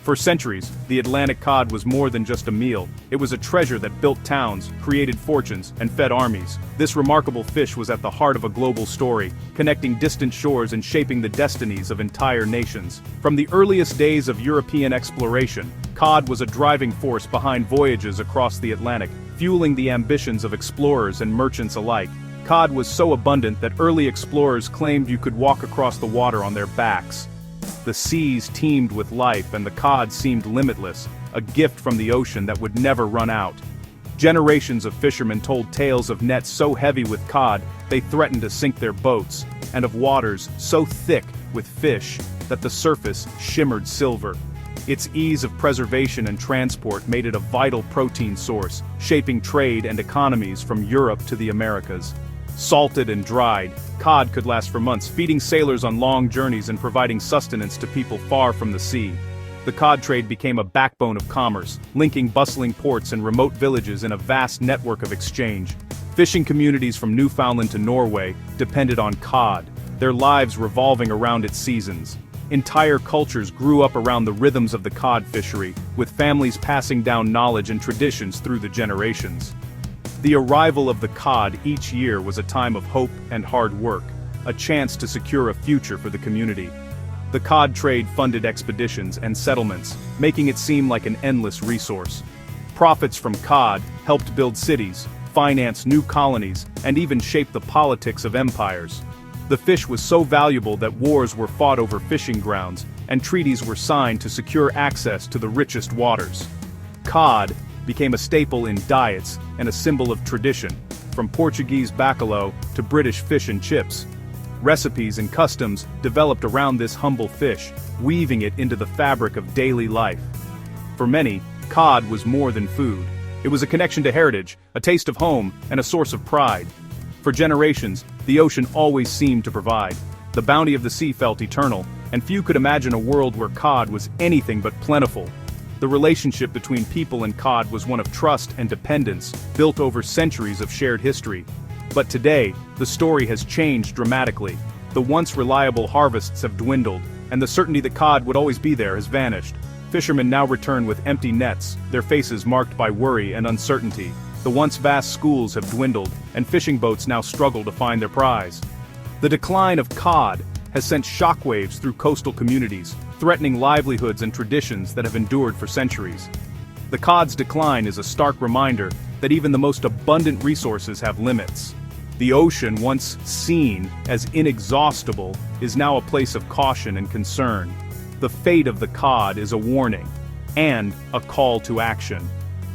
For centuries, the Atlantic cod was more than just a meal. It was a treasure that built towns, created fortunes, and fed armies. This remarkable fish was at the heart of a global story, connecting distant shores and shaping the destinies of entire nations. From the earliest days of European exploration, cod was a driving force behind voyages across the Atlantic, fueling the ambitions of explorers and merchants alike. Cod was so abundant that early explorers claimed you could walk across the water on their backs. The seas teemed with life and the cod seemed limitless, a gift from the ocean that would never run out. Generations of fishermen told tales of nets so heavy with cod they threatened to sink their boats, and of waters so thick with fish that the surface shimmered silver. Its ease of preservation and transport made it a vital protein source, shaping trade and economies from Europe to the Americas. Salted and dried, cod could last for months, feeding sailors on long journeys and providing sustenance to people far from the sea. The cod trade became a backbone of commerce, linking bustling ports and remote villages in a vast network of exchange. Fishing communities from Newfoundland to Norway depended on cod, their lives revolving around its seasons. Entire cultures grew up around the rhythms of the cod fishery, with families passing down knowledge and traditions through the generations. The arrival of the cod each year was a time of hope and hard work, a chance to secure a future for the community. The cod trade funded expeditions and settlements, making it seem like an endless resource. Profits from cod helped build cities, finance new colonies, and even shape the politics of empires. The fish was so valuable that wars were fought over fishing grounds, and treaties were signed to secure access to the richest waters. Cod became a staple in diets and a symbol of tradition, from Portuguese bacalhau to British fish and chips. Recipes and customs developed around this humble fish, weaving it into the fabric of daily life. For many, cod was more than food. It was a connection to heritage, a taste of home, and a source of pride. For generations, the ocean always seemed to provide. The bounty of the sea felt eternal, and few could imagine a world where cod was anything but plentiful. The relationship between people and cod was one of trust and dependence, built over centuries of shared history. But today, the story has changed dramatically. The once reliable harvests have dwindled, and the certainty that cod would always be there has vanished. Fishermen now return with empty nets, their faces marked by worry and uncertainty. The once vast schools have dwindled, and fishing boats now struggle to find their prize. The decline of cod has sent shockwaves through coastal communities, threatening livelihoods and traditions that have endured for centuries. The cod's decline is a stark reminder that even the most abundant resources have limits. The ocean, once seen as inexhaustible, is now a place of caution and concern. The fate of the cod is a warning, and a call to action.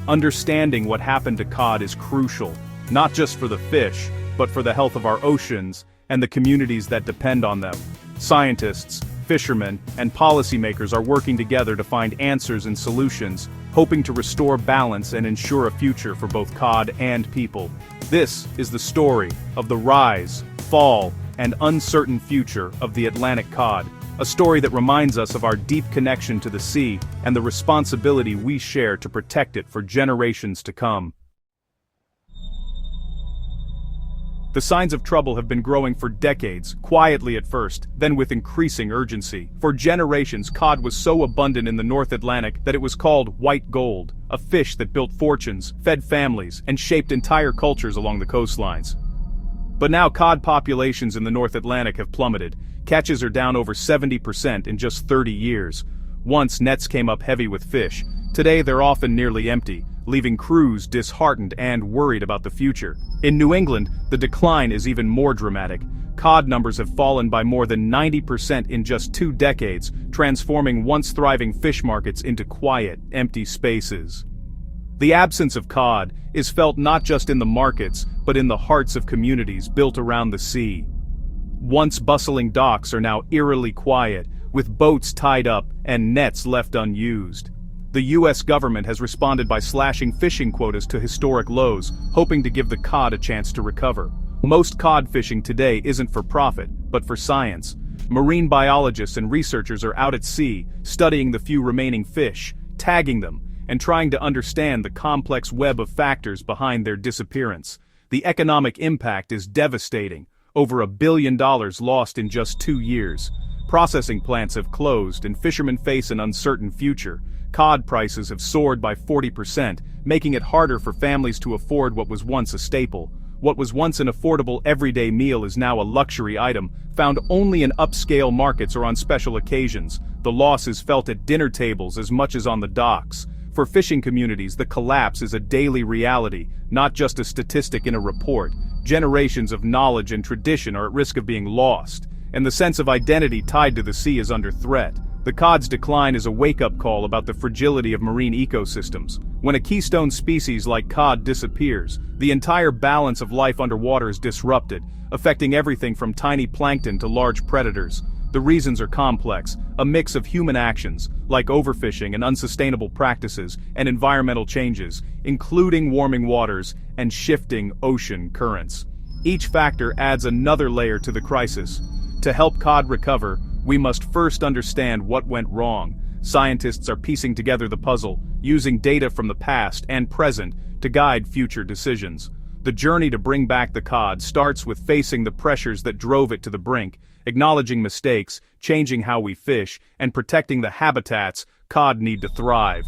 Understanding what happened to cod is crucial, not just for the fish, but for the health of our oceans and the communities that depend on them. Scientists, fishermen, and policymakers are working together to find answers and solutions, hoping to restore balance and ensure a future for both cod and people. This is the story of the rise, fall, and uncertain future of the Atlantic cod, a story that reminds us of our deep connection to the sea and the responsibility we share to protect it for generations to come. The signs of trouble have been growing for decades, quietly at first, then with increasing urgency. For generations, cod was so abundant in the North Atlantic that it was called white gold, a fish that built fortunes, fed families, and shaped entire cultures along the coastlines. But now cod populations in the North Atlantic have plummeted. Catches are down over 70% in just 30 years. Once nets came up heavy with fish. Today they're often nearly empty, leaving crews disheartened and worried about the future. In New England, the decline is even more dramatic. Cod numbers have fallen by more than 90% in just 2 decades, transforming once thriving fish markets into quiet, empty spaces. The absence of cod is felt not just in the markets, but in the hearts of communities built around the sea. Once bustling docks are now eerily quiet, with boats tied up and nets left unused. The U.S. government has responded by slashing fishing quotas to historic lows, hoping to give the cod a chance to recover. Most cod fishing today isn't for profit, but for science. Marine biologists and researchers are out at sea, studying the few remaining fish, tagging them, and trying to understand the complex web of factors behind their disappearance. The economic impact is devastating. Over $1 billion lost in just 2 years. Processing plants have closed and fishermen face an uncertain future. Cod prices have soared by 40%, making it harder for families to afford what was once a staple. What was once an affordable everyday meal is now a luxury item, found only in upscale markets or on special occasions. The loss is felt at dinner tables as much as on the docks. For fishing communities, the collapse is a daily reality, not just a statistic in a report. Generations of knowledge and tradition are at risk of being lost, and the sense of identity tied to the sea is under threat. The cod's decline is a wake-up call about the fragility of marine ecosystems. When a keystone species like cod disappears, the entire balance of life underwater is disrupted, affecting everything from tiny plankton to large predators. The reasons are complex, a mix of human actions, like overfishing and unsustainable practices, and environmental changes, including warming waters and shifting ocean currents. Each factor adds another layer to the crisis. To help cod recover, we must first understand what went wrong. Scientists are piecing together the puzzle, using data from the past and present to guide future decisions. The journey to bring back the cod starts with facing the pressures that drove it to the brink, acknowledging mistakes, changing how we fish, and protecting the habitats cod need to thrive.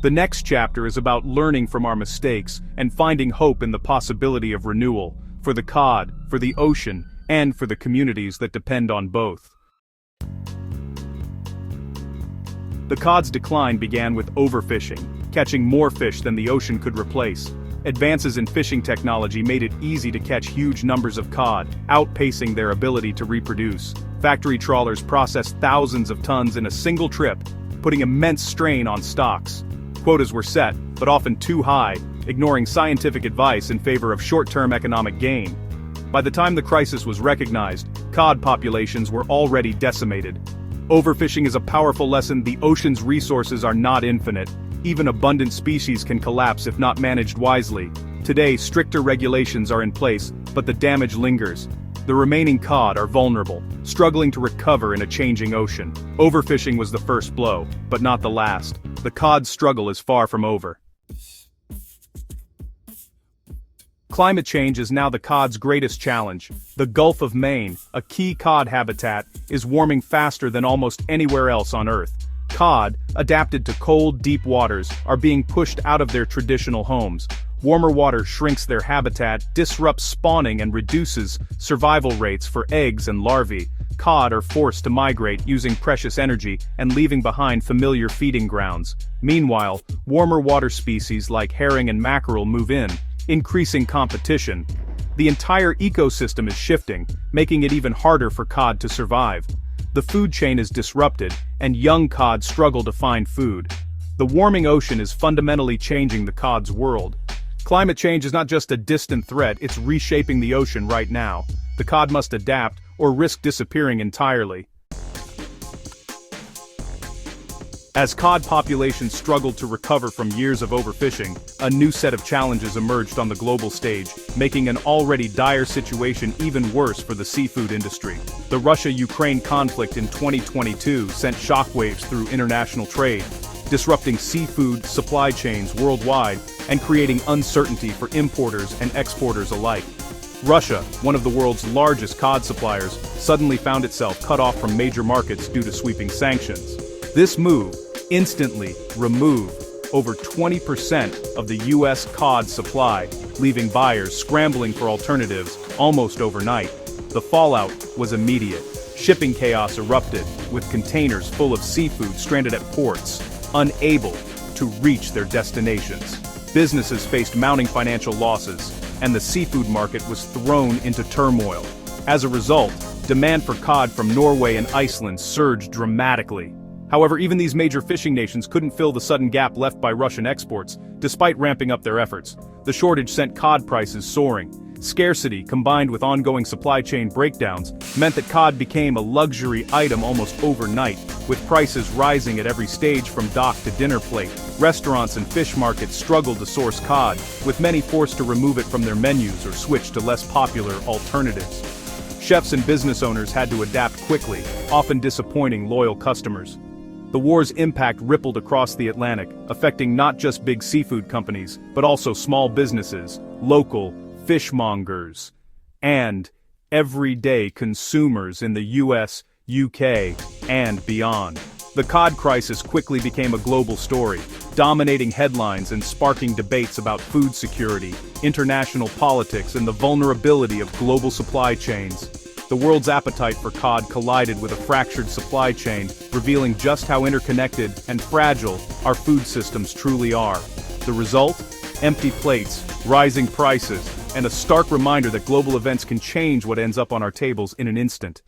The next chapter is about learning from our mistakes and finding hope in the possibility of renewal, for the cod, for the ocean, and for the communities that depend on both. The cod's decline began with overfishing, catching more fish than the ocean could replace. Advances in fishing technology made it easy to catch huge numbers of cod, outpacing their ability to reproduce. Factory trawlers processed thousands of tons in a single trip, putting immense strain on stocks. Quotas were set, but often too high, ignoring scientific advice in favor of short-term economic gain. By the time the crisis was recognized, cod populations were already decimated. Overfishing is a powerful lesson. The ocean's resources are not infinite. Even abundant species can collapse if not managed wisely. Today, stricter regulations are in place, but the damage lingers. The remaining cod are vulnerable, struggling to recover in a changing ocean. Overfishing was the first blow, but not the last. The cod's struggle is far from over. Climate change is now the cod's greatest challenge. The Gulf of Maine, a key cod habitat, is warming faster than almost anywhere else on Earth. Cod, adapted to cold, deep waters, are being pushed out of their traditional homes. Warmer water shrinks their habitat, disrupts spawning, and reduces survival rates for eggs and larvae. Cod are forced to migrate using precious energy and leaving behind familiar feeding grounds. Meanwhile, warmer water species like herring and mackerel move in, increasing competition. The entire ecosystem is shifting, making it even harder for cod to survive. The food chain is disrupted, and young cod struggle to find food. The warming ocean is fundamentally changing the cod's world. Climate change is not just a distant threat, it's reshaping the ocean right now. The cod must adapt, or risk disappearing entirely. As cod populations struggled to recover from years of overfishing, a new set of challenges emerged on the global stage, making an already dire situation even worse for the seafood industry. The Russia-Ukraine conflict in 2022 sent shockwaves through international trade, disrupting seafood supply chains worldwide and creating uncertainty for importers and exporters alike. Russia, one of the world's largest cod suppliers, suddenly found itself cut off from major markets due to sweeping sanctions. This move instantly removed over 20% of the U.S. cod supply, leaving buyers scrambling for alternatives almost overnight. The fallout was immediate. Shipping chaos erupted, with containers full of seafood stranded at ports, unable to reach their destinations. Businesses faced mounting financial losses, and the seafood market was thrown into turmoil. As a result, demand for cod from Norway and Iceland surged dramatically. However, even these major fishing nations couldn't fill the sudden gap left by Russian exports, despite ramping up their efforts. The shortage sent cod prices soaring. Scarcity, combined with ongoing supply chain breakdowns, meant that cod became a luxury item almost overnight, with prices rising at every stage from dock to dinner plate. Restaurants and fish markets struggled to source cod, with many forced to remove it from their menus or switch to less popular alternatives. Chefs and business owners had to adapt quickly, often disappointing loyal customers. The war's impact rippled across the Atlantic, affecting not just big seafood companies, but also small businesses, local fishmongers, and everyday consumers in the U.S., UK, and beyond. The cod crisis quickly became a global story, dominating headlines and sparking debates about food security, international politics, and the vulnerability of global supply chains. The world's appetite for cod collided with a fractured supply chain, revealing just how interconnected and fragile our food systems truly are. The result? Empty plates, rising prices, and a stark reminder that global events can change what ends up on our tables in an instant.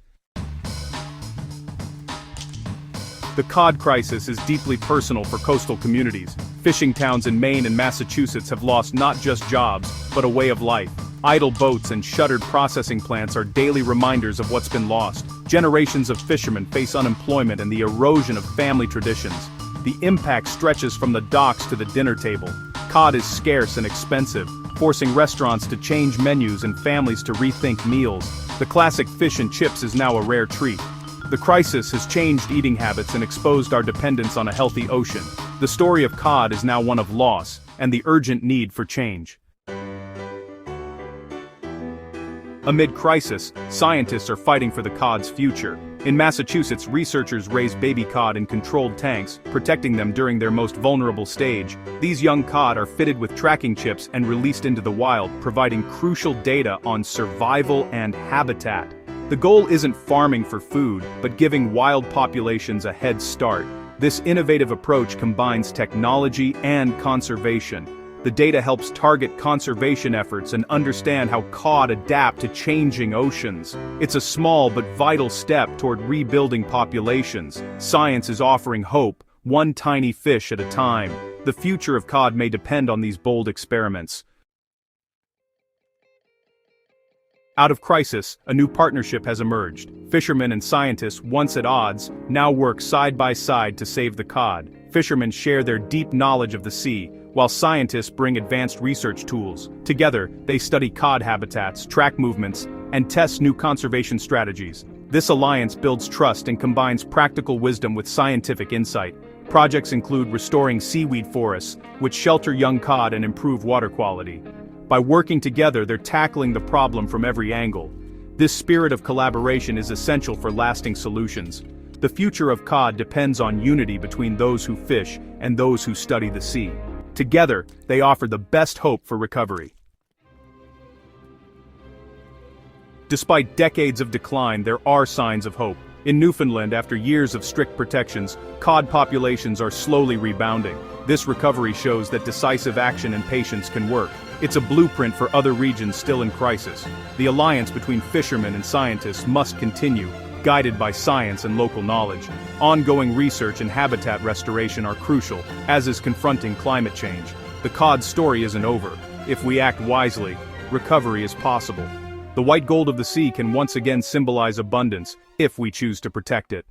The cod crisis is deeply personal for coastal communities. Fishing towns in Maine and Massachusetts have lost not just jobs, but a way of life. Idle boats and shuttered processing plants are daily reminders of what's been lost. Generations of fishermen face unemployment and the erosion of family traditions. The impact stretches from the docks to the dinner table. Cod is scarce and expensive, forcing restaurants to change menus and families to rethink meals. The classic fish and chips is now a rare treat. The crisis has changed eating habits and exposed our dependence on a healthy ocean. The story of cod is now one of loss, and the urgent need for change. Amid crisis, scientists are fighting for the cod's future. In Massachusetts, researchers raise baby cod in controlled tanks, protecting them during their most vulnerable stage. These young cod are fitted with tracking chips and released into the wild, providing crucial data on survival and habitat. The goal isn't farming for food, but giving wild populations a head start. This innovative approach combines technology and conservation. The data helps target conservation efforts and understand how cod adapt to changing oceans. It's a small but vital step toward rebuilding populations. Science is offering hope, one tiny fish at a time. The future of cod may depend on these bold experiments. Out of crisis, a new partnership has emerged. Fishermen and scientists, once at odds, now work side by side to save the cod. Fishermen share their deep knowledge of the sea, while scientists bring advanced research tools. Together, they study cod habitats, track movements, and test new conservation strategies. This alliance builds trust and combines practical wisdom with scientific insight. Projects include restoring seaweed forests, which shelter young cod and improve water quality. By working together, they're tackling the problem from every angle. This spirit of collaboration is essential for lasting solutions. The future of cod depends on unity between those who fish and those who study the sea. Together, they offer the best hope for recovery. Despite decades of decline, there are signs of hope. In Newfoundland, after years of strict protections, cod populations are slowly rebounding. This recovery shows that decisive action and patience can work. It's a blueprint for other regions still in crisis. The alliance between fishermen and scientists must continue, guided by science and local knowledge. Ongoing research and habitat restoration are crucial, as is confronting climate change. The cod story isn't over. If we act wisely, recovery is possible. The white gold of the sea can once again symbolize abundance, if we choose to protect it.